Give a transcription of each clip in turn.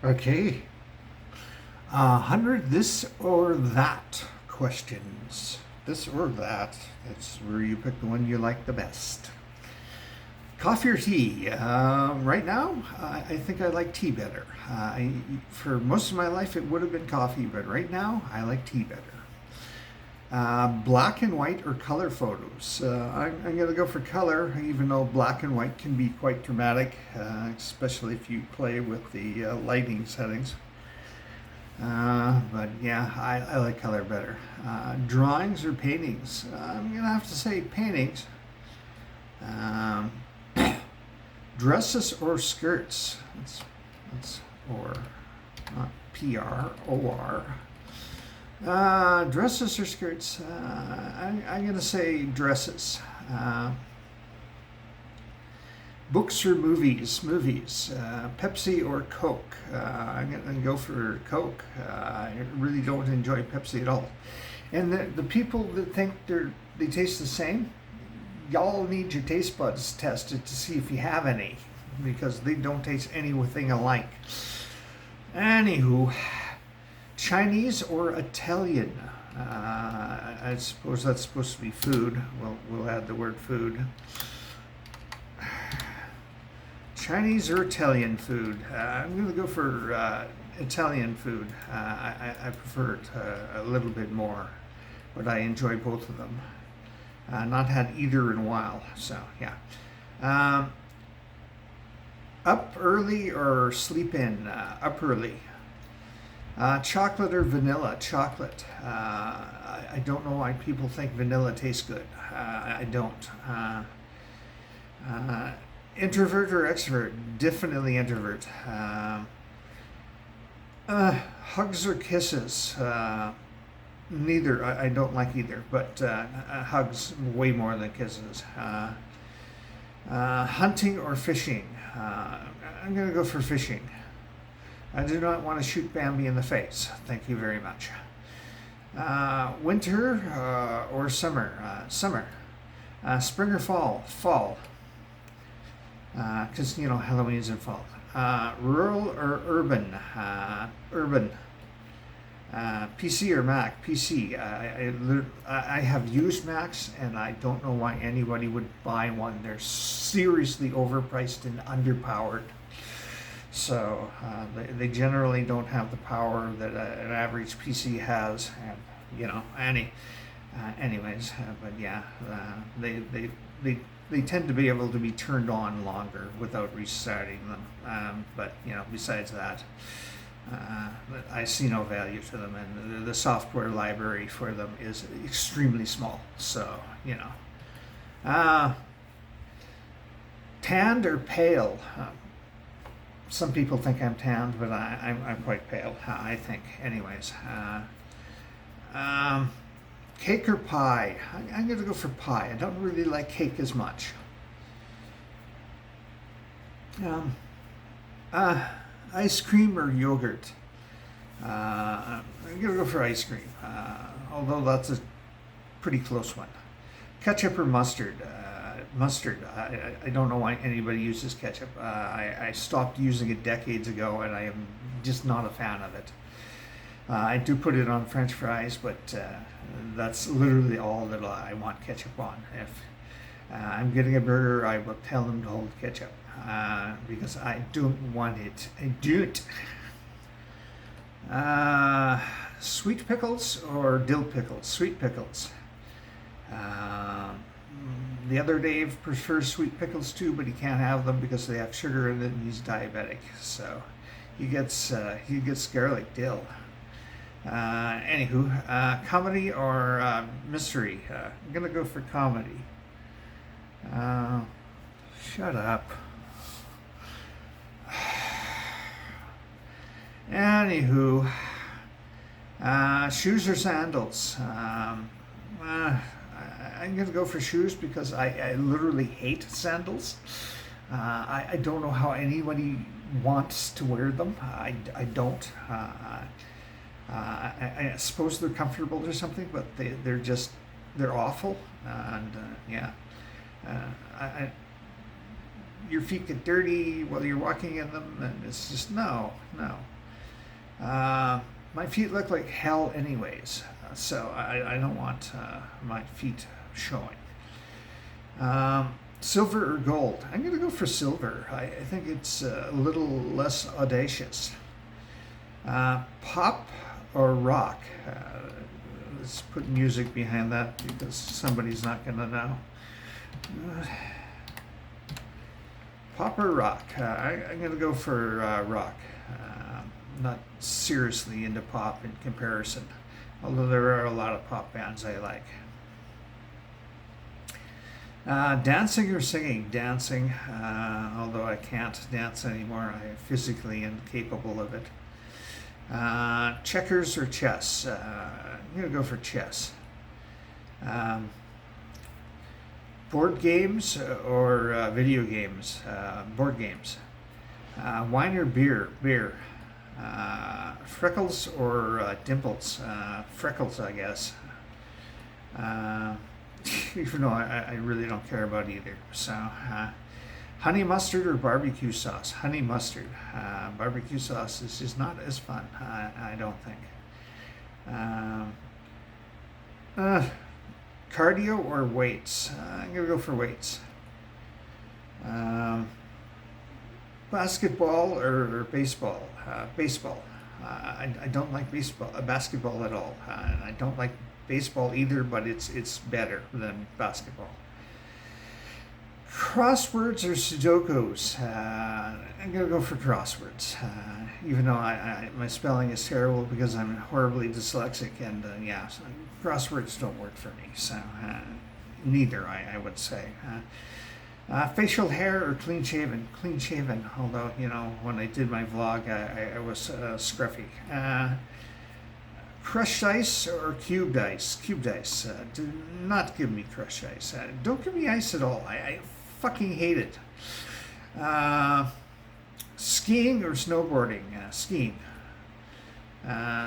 Okay. 100 this or that questions. This or that. That's where you pick the one you like the best. Coffee or tea? Right now, I think I like tea better. For most of my life, it would have been coffee, but right now, I like tea better. Black and white or color photos? I'm going to go for color, even though black and white can be quite dramatic, especially if you play with the lighting settings. But yeah, I like color better. Drawings or paintings? I'm going to have to say paintings. Um, Dresses or skirts? That's or, not PROR. Dresses or skirts? I'm going to say dresses. Books or movies? Movies. Pepsi or Coke? I'm going to go for Coke. I really don't enjoy Pepsi at all. And the people that think they taste the same, y'all need your taste buds tested to see if you have any, because they don't taste anything alike. Anywho, Chinese or Italian? I suppose that's supposed to be food. We'll add the word food. Chinese or Italian food? I'm going to go for Italian food. I prefer it a little bit more, but I enjoy both of them. Not had either in a while, so yeah. Up early or sleep in? Up early. Chocolate or vanilla? Chocolate. I don't know why people think vanilla tastes good. I don't. Introvert or extrovert? Definitely introvert. Hugs or kisses? Neither. I don't like either, but hugs way more than kisses. Hunting or fishing? I'm going to go for fishing. I do not want to shoot Bambi in the face. Thank you very much. Winter or summer? Summer. Spring or fall? Fall. Because, Halloween's in fall. Rural or urban? Urban. PC or Mac? PC. I have used Macs, and I don't know why anybody would buy one. They're seriously overpriced and underpowered. So they generally don't have the power that an average PC has. And, anyways, but yeah, they tend to be able to be turned on longer without restarting them. But besides that. I see no value to them, and the software library for them is extremely small. So, tanned or pale? Some people think I'm tanned, but I'm quite pale, I think. Anyways, cake or pie? I'm going to go for pie. I don't really like cake as much. Ice cream or yogurt? I'm going to go for ice cream, although that's a pretty close one. Ketchup or mustard? Mustard. I don't know why anybody uses ketchup. I stopped using it decades ago, and I am just not a fan of it. I do put it on French fries, but that's literally all that I want ketchup on. If I'm getting a burger, I will tell them to hold ketchup. Because I don't want it. I don't. Sweet pickles or dill pickles? Sweet pickles. The other Dave prefers sweet pickles too, but he can't have them because they have sugar in it, and he's diabetic. So he gets garlic dill. Anywho, comedy or mystery? I'm gonna go for comedy. Shut up. Anywho, shoes or sandals? I'm going to go for shoes because I literally hate sandals. I don't know how anybody wants to wear them. I don't. I suppose they're comfortable or something, but they're awful. And yeah, your feet get dirty while you're walking in them, and it's just no. No. My feet look like hell anyways, so I don't want my feet showing. Silver or gold? I'm going to go for silver. I think it's a little less audacious. Pop or rock? Let's put music behind that because somebody's not going to know. Pop or rock? I'm going to go for rock. Not seriously into pop in comparison, although there are a lot of pop bands I like. Dancing or singing? Dancing, although I can't dance anymore. I'm physically incapable of it. Checkers or chess? I'm going to go for chess. Board games or video games? Board games. Wine or beer? Beer. Freckles or Dimples? Freckles, I guess. Even though I really don't care about either. So, honey mustard or barbecue sauce? Honey mustard. Barbecue sauce is just not as fun, I don't think. Cardio or weights? I'm going to go for weights. Basketball or baseball? Baseball. I don't like basketball at all. I don't like baseball either, but it's better than basketball. Crosswords or Sudokus? I'm going to go for crosswords, even though my spelling is terrible because I'm horribly dyslexic, and so crosswords don't work for me, so neither, I would say. Facial hair or clean shaven? Clean shaven, although, when I did my vlog, I was scruffy. Crushed ice or cubed ice? Cubed ice. Do not give me crushed ice. Don't give me ice at all. I fucking hate it. Skiing or snowboarding? Skiing.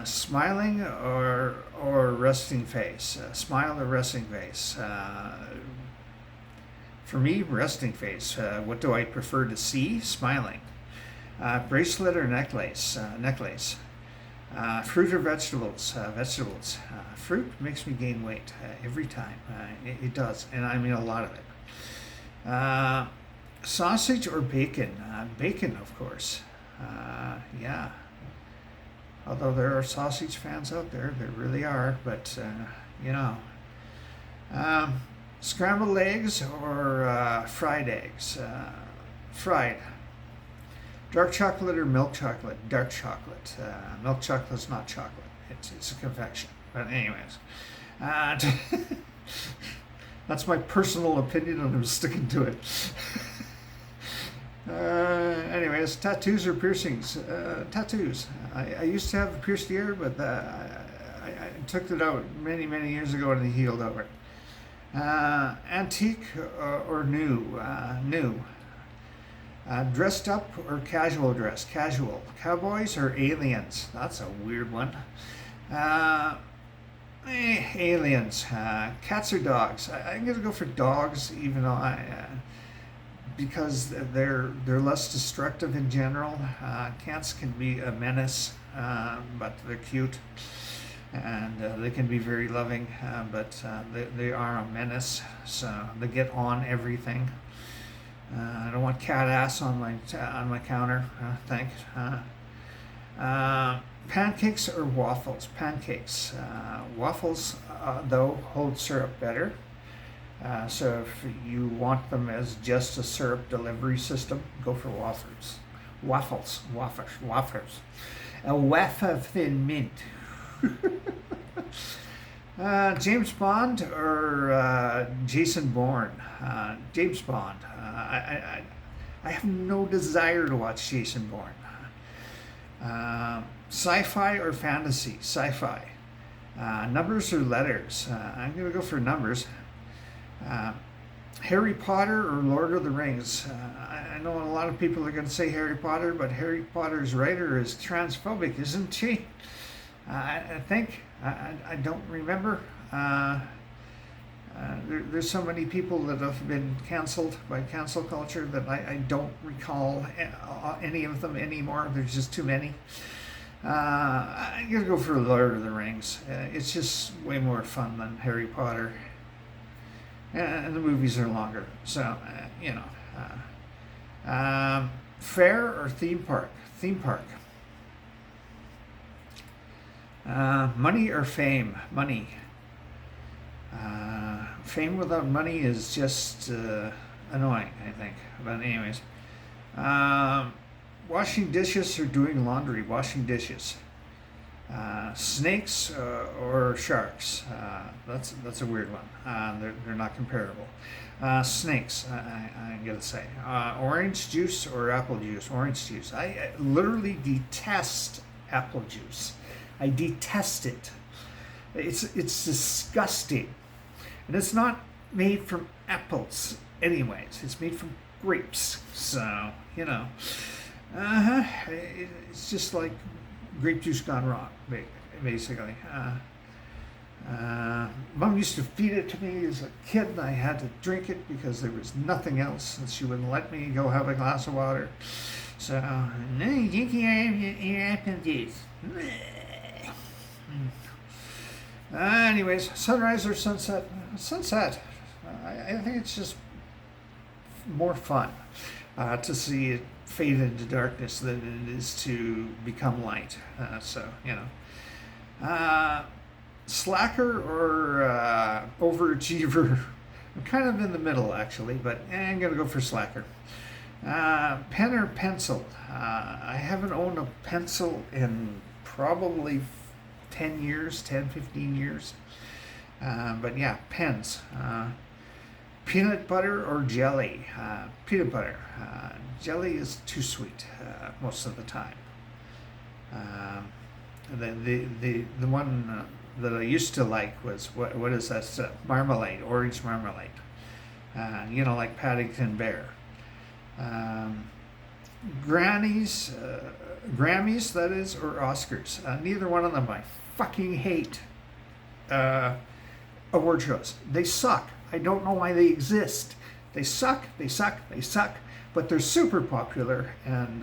Smiling or resting face? Smile or resting face? For me, resting face. What do I prefer to see? Smiling. Bracelet or necklace? Necklace. Fruit or vegetables? Vegetables. Fruit makes me gain weight every time. It does, and I mean a lot of it. Sausage or bacon? Bacon, of course. Yeah. Although there are sausage fans out there, there really are, but scrambled eggs or fried eggs? Fried. Dark chocolate or milk chocolate? Dark chocolate. Milk chocolate's not chocolate. It's a confection. But anyways, that's my personal opinion, and I'm sticking to it. Anyways, tattoos or piercings? Tattoos. I used to have a pierced ear, but I took it out many, many years ago and it healed over. Antique or new? New. Dressed up or casual dress? Casual. Cowboys or aliens? That's a weird one. Aliens. Cats or dogs? I'm going to go for dogs, even though because they're less destructive in general. Cats can be a menace, but they're cute. And they can be very loving, but they are a menace, so they get on everything. I don't want cat ass on my counter. Thanks. Pancakes or waffles? Pancakes. Waffles, though, hold syrup better. So if you want them as just a syrup delivery system, go for waffles. Waffles. A waff of thin mint. James Bond or Jason Bourne? James Bond. I have no desire to watch Jason Bourne. Sci-fi or fantasy? Sci-fi. Numbers or letters? I'm going to go for numbers. Harry Potter or Lord of the Rings? I know a lot of people are going to say Harry Potter, but Harry Potter's writer is transphobic, isn't she? I think. I don't remember. There's so many people that have been canceled by cancel culture that I don't recall any of them anymore. There's just too many. I'm gonna go for Lord of the Rings. It's just way more fun than Harry Potter, and the movies are longer. So fair or theme park? Theme park. Money or fame? Money. Fame without money is just annoying, I think. But anyways, washing dishes or doing laundry? Washing dishes. Snakes or sharks? That's a weird one. They're not comparable. Snakes, I'm gonna say. Orange juice or apple juice? Orange juice. I literally detest apple juice. I detest it. It's disgusting. And it's not made from apples anyways. It's made from grapes. So, it's just like grape juice gone wrong, basically. Mom used to feed it to me as a kid, and I had to drink it because there was nothing else, and she wouldn't let me go have a glass of water. So, no, you drink your apple juice. Anyways, sunrise or sunset? Sunset. I think it's just more fun to see it fade into darkness than it is to become light. Slacker or overachiever? I'm kind of in the middle, actually, but I'm going to go for slacker. Pen or pencil? I haven't owned a pencil in probably 15 years. But yeah, pens. Peanut butter or jelly? Peanut butter. Jelly is too sweet most of the time. The one that I used to like was what is that? Marmalade, orange marmalade. Like Paddington Bear. Grammys, that is, or Oscars. Neither one of them I fucking hate. Award shows. They suck. I don't know why they exist. They suck, but they're super popular, and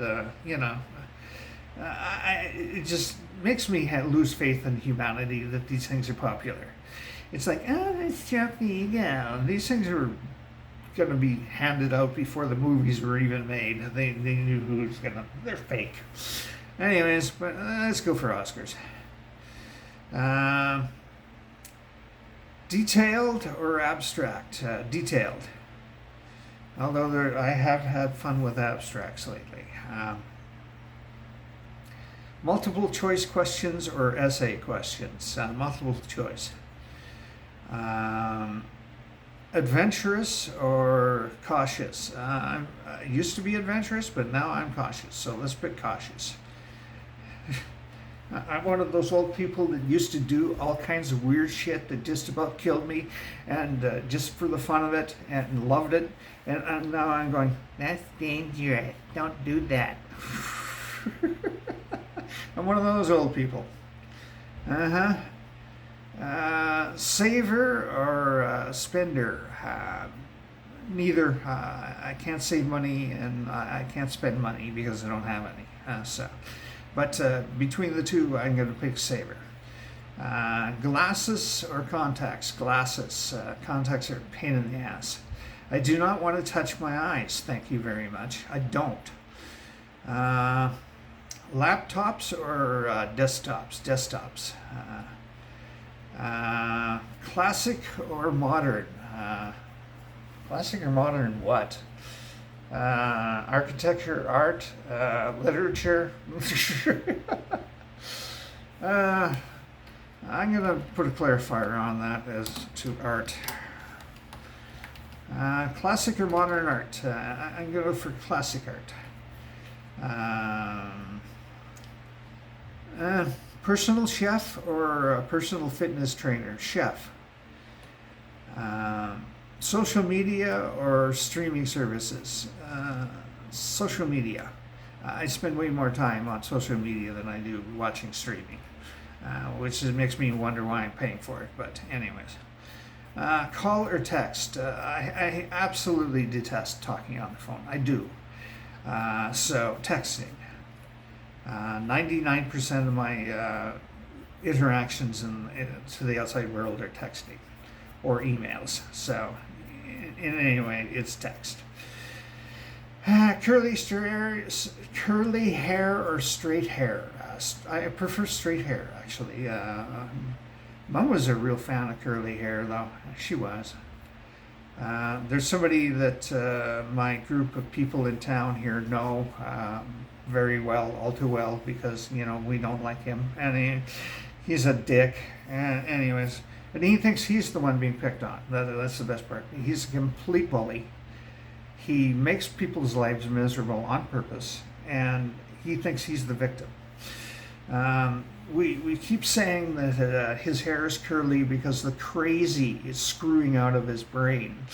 it just makes me lose faith in humanity that these things are popular. It's like, let's drop the ego. These things are going to be handed out before the movies were even made. They knew who was going to. They're fake. Anyways, but let's go for Oscars. Detailed or abstract? Detailed. Although I have had fun with abstracts lately. Multiple choice questions or essay questions? Multiple choice. Adventurous or cautious? I used to be adventurous, but now I'm cautious. So let's pick cautious. I'm one of those old people that used to do all kinds of weird shit that just about killed me, and just for the fun of it, and loved it. And now I'm going, that's dangerous. Don't do that. I'm one of those old people. Saver or spender? Neither. I can't save money, and I can't spend money because I don't have any. But between the two, I'm going to pick saver. Glasses or contacts? Glasses. Contacts are a pain in the ass. I do not want to touch my eyes. Thank you very much. I don't. Laptops or desktops? Desktops. Classic or modern? Classic or modern what? Architecture, art, literature. I'm going to put a clarifier on that as to art. Classic or modern art? I'm going to go for classic art. Personal chef or a personal fitness trainer? Chef. Social media or streaming services? Social media. I spend way more time on social media than I do watching streaming, which makes me wonder why I'm paying for it. But anyways, Call or text. I absolutely detest talking on the phone. I do. So texting. 99% of my interactions to the outside world are texting or emails. So, in any way, it's text. Curly hair or straight hair? I prefer straight hair, actually. Mom was a real fan of curly hair, though. She was. There's somebody that my group of people in town here know very well, all too well, because we don't like him, and he's a dick. And anyways, and he thinks he's the one being picked on. That's the best part. He's a complete bully. He makes people's lives miserable on purpose, and he thinks he's the victim. We keep saying that his hair is curly because the crazy is screwing out of his brain.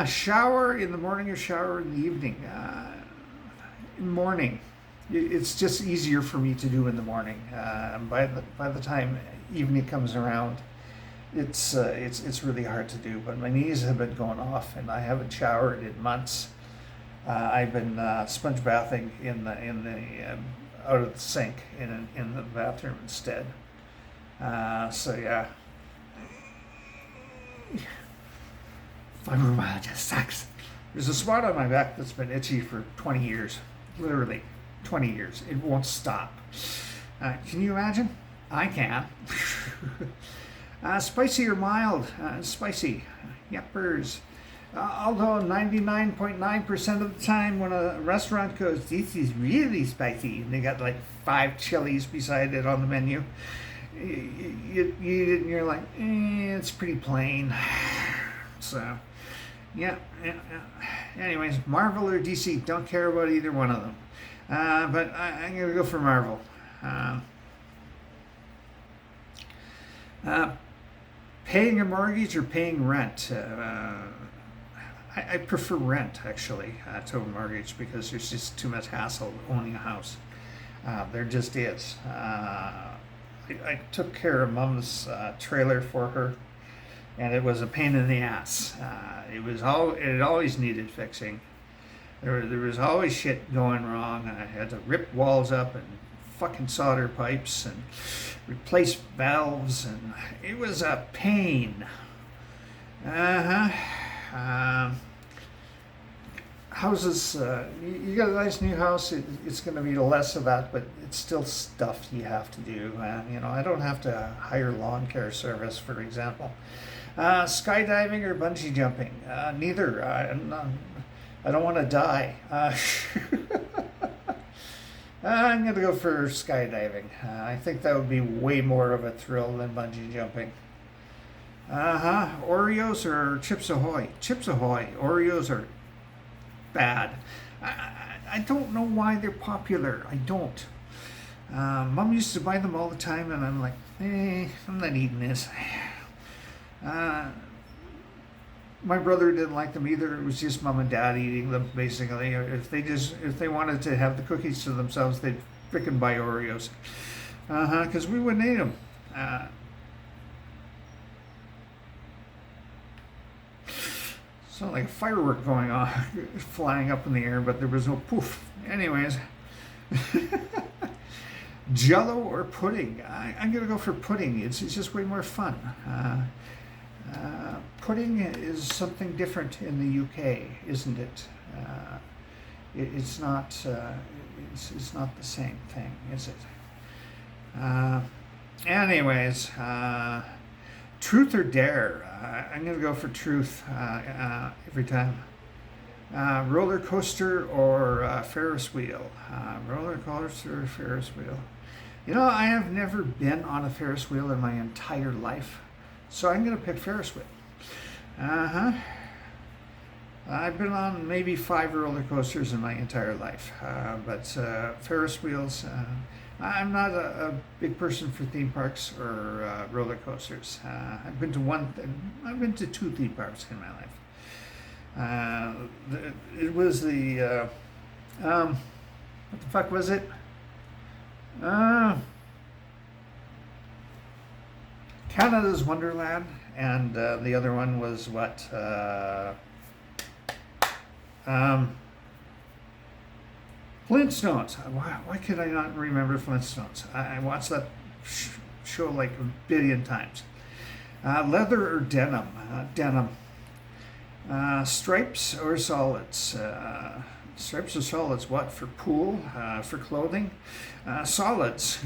Shower in the morning or shower in the evening? Morning. It's just easier for me to do in the morning. By the time evening comes around, it's really hard to do. But my knees have been going off, and I haven't showered in months. I've been sponge bathing in the out of the sink in the bathroom instead. So yeah, fibromyalgia sucks. There's a spot on my back that's been itchy for 20 years, literally 20 years. It won't stop. Can you imagine? I can. Spicy or mild? Spicy. Yuppers. Although 99.9% of the time when a restaurant goes, this is really spicy, and they got like 5 chilies beside it on the menu, you eat it and you're like, it's pretty plain. So, yeah. Anyways, Marvel or DC, don't care about either one of them. But I'm going to go for Marvel. Paying a mortgage or paying rent? I prefer rent, actually, to a mortgage, because there's just too much hassle owning a house. There just is. I took care of Mom's trailer for her, and it was a pain in the ass. It always needed fixing. There was always shit going wrong. I had to rip walls up and fucking solder pipes and replace valves, and it was a pain. Houses, you got a nice new house, it's going to be less of that, but it's still stuff you have to do. I don't have to hire lawn care service, for example. Skydiving or bungee jumping? Neither. I don't want to die. I'm going to go for skydiving. I think that would be way more of a thrill than bungee jumping. Oreos or Chips Ahoy? Chips Ahoy. Oreos are bad. I don't know why they're popular. I don't. Mom used to buy them all the time, and I'm like, I'm not eating this. My brother didn't like them either. It was just Mom and Dad eating them, basically. If they wanted to have the cookies to themselves, they'd frickin' buy Oreos. Because we wouldn't eat them. Sounded like a firework going on, flying up in the air, but there was no poof. Anyways. Jello or pudding? I'm going to go for pudding. It's just way more fun. Pudding is something different in the UK, isn't it? It's not the same thing, is it? Anyways, truth or dare? I'm going to go for truth every time. Roller coaster or Ferris wheel? Roller coaster or Ferris wheel? I have never been on a Ferris wheel in my entire life, so I'm going to pick Ferris wheel. I've been on maybe 5 roller coasters in my entire life, but Ferris wheels, I'm not a big person for theme parks or roller coasters. I've been to 2 theme parks in my life. It was what the fuck was it? Canada's Wonderland, and the other one was what? Flintstones. Why could I not remember Flintstones? I watched that show like a billion times. Leather or denim? Denim. Stripes or solids? Stripes or solids? What? For pool? For clothing? Solids.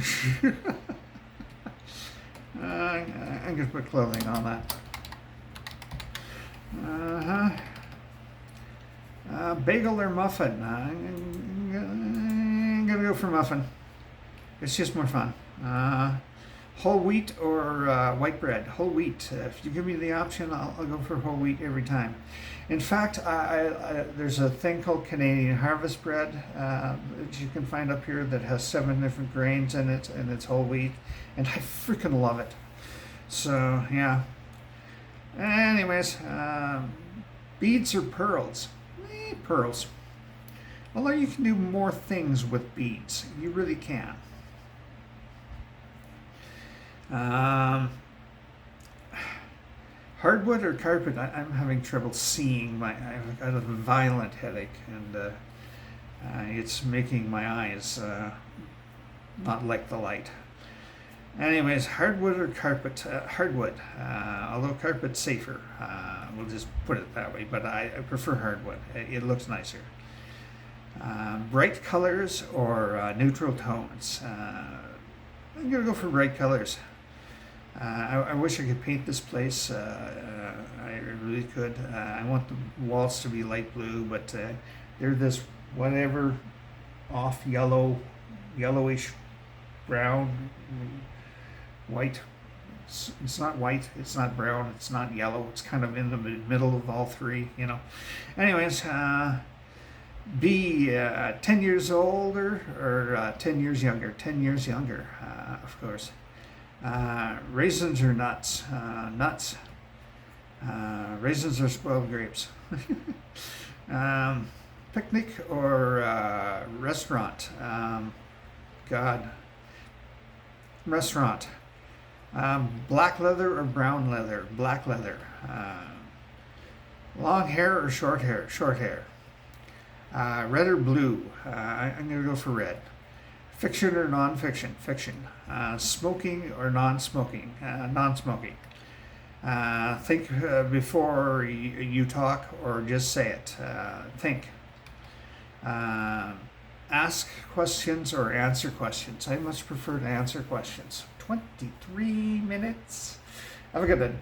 I'm going to put clothing on that. Bagel or muffin? I'm going to go for muffin. It's just more fun. Whole wheat or white bread? Whole wheat. If you give me the option, I'll go for whole wheat every time. In fact, there's a thing called Canadian Harvest bread that you can find up here that has 7 different grains in it, and it's whole wheat, and I freaking love it. So, yeah. Anyways, beads or pearls? Pearls. Although you can do more things with beads. You really can. Hardwood or carpet? I'm having trouble seeing. I've got a violent headache, and it's making my eyes not like the light. Anyways, hardwood or carpet? Hardwood. Although carpet's safer. We'll just put it that way. But I prefer hardwood. It looks nicer. Bright colors or neutral tones? I'm going to go for bright colors. I wish I could paint this place. I really could. I want the walls to be light blue, but they're this whatever off yellowish brown, white. It's not white, it's not brown, it's not yellow. It's kind of in the middle of all three, you know. Anyways, be 10 years older or 10 years younger? 10 years younger, of course. Raisins or nuts? Nuts. Raisins or spoiled grapes? Picnic or restaurant? God. Restaurant. Black leather or brown leather? Black leather. Long hair or short hair? Short hair. Red or blue? I'm going to go for red. Fiction or non-fiction? Fiction. Smoking or non-smoking? Non-smoking. Think before you talk, or just say it. Think. Ask questions or answer questions? I much prefer to answer questions. 23 minutes. Have a good one.